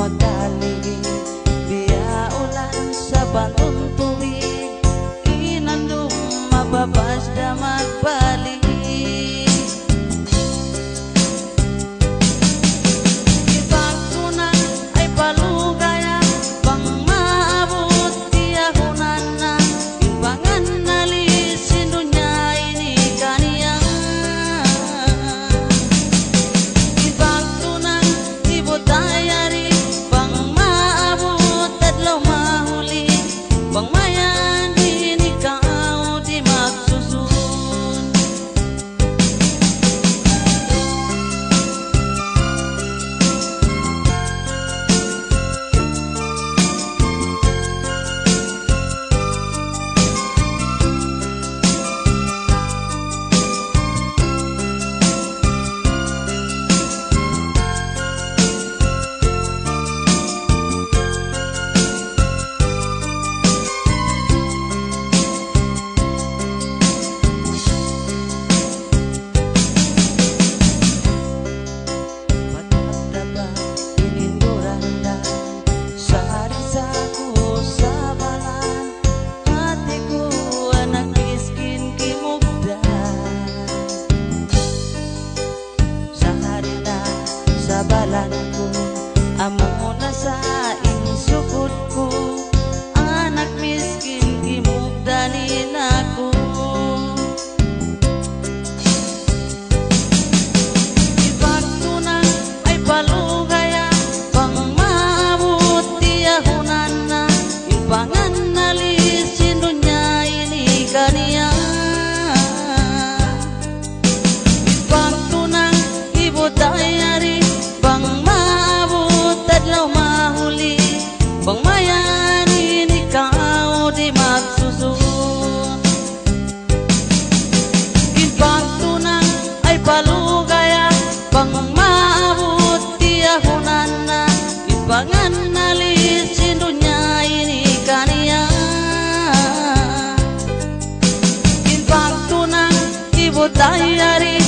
magaling biya ulan sa bantong tuwid inandong mababas na magbalik. Balanku amo na sa insukod ko anak miskin gimugdanin ako. Ipagtunan ay palugaya pang maabot tiyahunan na impangan nalisin dunya ini kaniya. Ipagtunan ibutayari bang maabot tadlaw mahuli bang mayanin ikaw di magsusun. Ipagtunan ay palugaya bang maabot tiyahunan na ipangan nalisin dunya ini kaniya. Ipagtunan ibutayari